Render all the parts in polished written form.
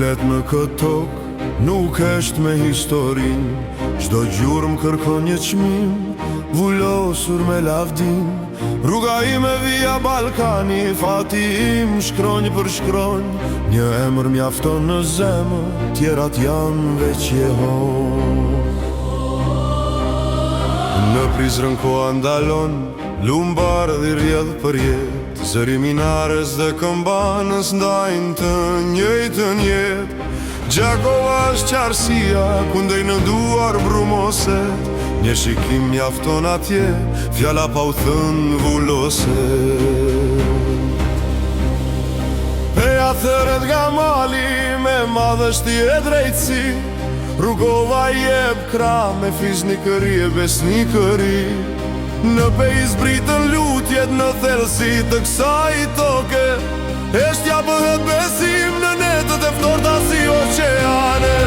Bilet në këtë tokë nuk është me historin, çdo gjurmë kërkon një çmim, vullosur me lavdin. Rruga ime via Balkani, fati im shkronjë për shkronjë. Një emër mjafton në zemër, tjerat janë veç jehon. Në Prizren koha ndalon, lumbardhi rrjedh për jetë, zëri minares dhe këmbanës ndajnë të njëjtën jetë. Gjakova është qarësia, kundej në duar brumoset, një shikim mjafton atje, fjala pa u thënë vullose. Peja thëret nga mali, me madhështi e drejtësi, rrugova jep kra me fiznikëri e besnikëri. Në pejz britën lutjet në thellësi të kësaj toke, eshtja bëhet besim në netët e ftorta si oqeane.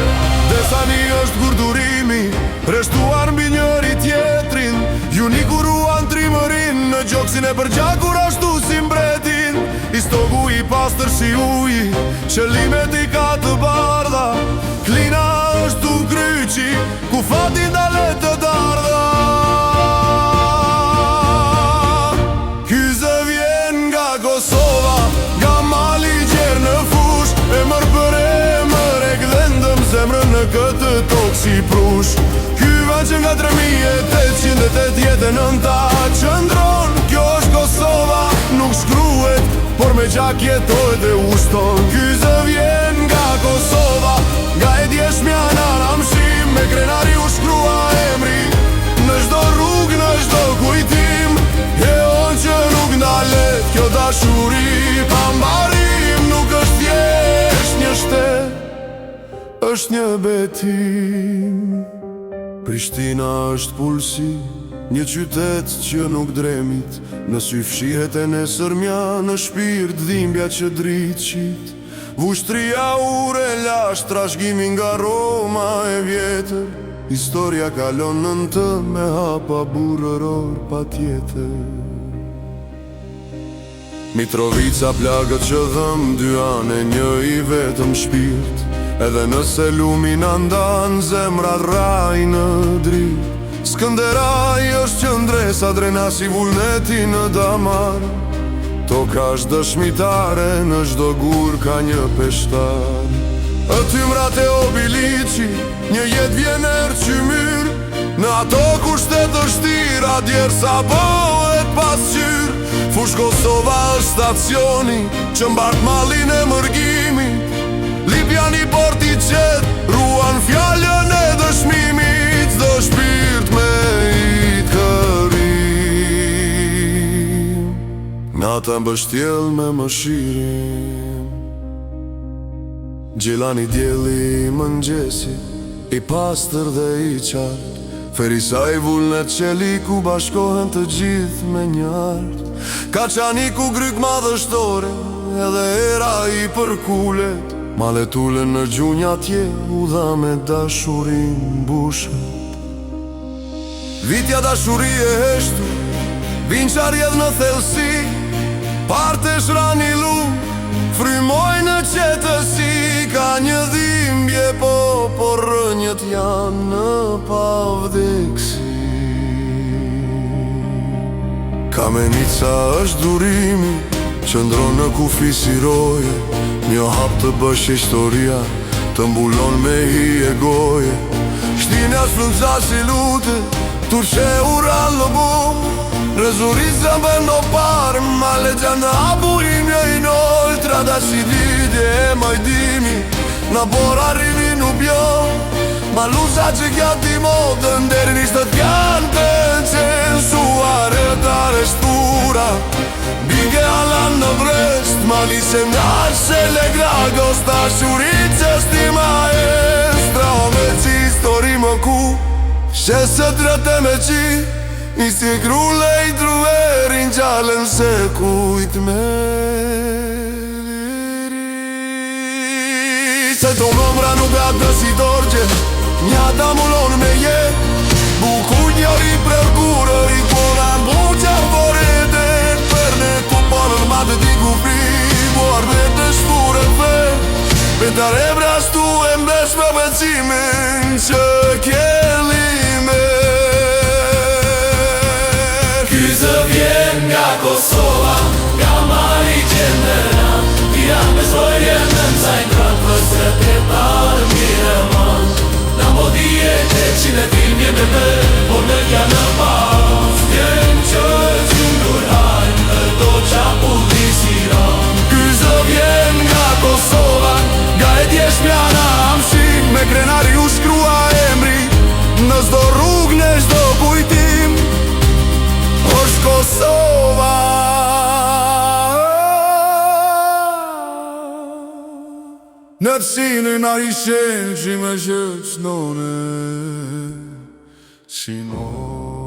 Desani është gurdurimi, reshtuar mbi njëri tjetrin, ju nikuruan trimërin, në gjoksin e përgjakur ashtu si mbretin. Istogu i pastër si uji, qëllimet i ka të bardha, klina është tu kryqi, ku fati ndalet të dardha. Ky zë vjen nga Kosova, nga Mali gjerë në fush, emër për emër e gdhendëm zemrën në këtë tokë si prush. Ky vend që nga 3889 ta qëndron, kjo është Kosova, nuk shkruhet, por me gjak jetohet dhe ushton. Ky zë vjen nga Kosova, nga e djeshmja në Ramshim, me krenari u shkrua emri, në çdo rrugë, në çdo kujtim, e on që nuk ndalet kjo dashuri pa mbarim. Nuk është thjesht një shtet, është një betim. Prishtina është pulsi, një qytet që nuk dremit, në sy fshihet e nesërmja, në shpirt dhimbja që driqit. Vushtria ure lash trashëgimi nga Roma e vjetër, historia kalon nën të me hapa burëror pa tjetër. Mitrovica plagët që dhëm, dy anë një i vetëm shpirt, edhe nëse lumin andan zemrat raj në dritë. Skënderaj është qëndresa, drena si vullneti në damar, toka është dëshmitare, në çdo gur ka një peshtar. Ëtymrat e Obiliqi, një jet vjener qymyr, në ato ku shtet është tira, djerë sa bëhet pasqyr. Fush Kosova është stacioni, që mbart mallin e mërgimit, Lipjani porti qet, ruan fjallën e dëshmimit, çdo shpirt me i kërim, nata mbështjell me mëshirim. Gjilani djeli mëngjesi, i pastër dhe i qartë, ferisa i vullnet qeli ku bashkohen të gjithë me njartë. Kaçani ku gryk madhështore, edhe era i përkulet, maletulen në gjunja tje, u dha me dashurin bushet. Vitja dashuri e heshtu, vinçar jedh në thellësi, parte shrani lu, frymoj në qetësi. Ka një dhimbje po, por rënjët janë në pavdekësi. Kamenica është durimi, qëndron në kufi si roje, një hap të bësh historia, të mbulon me hi e goje. Shtinja s'flunca si lute, turqe ura lëbum, rezuriza bëndo parë, male gjana burim një inol, trada si lidje e majdimi, na bor arrivi nuk bjo, malusa që kja ti modën, deri nishtët kjanë të censuar e të arrestura. Bige alan në Brest, malise ndarë se legragos, dashurit që sti maestra, o me që histori më ku, shesë të rëte me qi, nisi grule i truverin gjallën se kujt me liri. Se to mëmra nuk atë si dorgje, nja ta mulon me je, buku njëri prërkurë, i kona buqa vorete, për ne ku ponën ma të di ku fri, buar vete shpure fe, betar ebra Kosova, nga mari gjendera, tira me zojrje me nëzajnë krat, vësret e parë mire man. Në modije e qile filmje me me, por me kja në pas. Vjen që qundur hajnë, në do qa publisiran. Ky zë vjen nga Kosova, nga e djesh mjana amshim. Me krenari u shkrua emri, në zdo rrug në zdo kujtim, është Kosova. Në të sinin a i shenë që me gjëqnone, si no.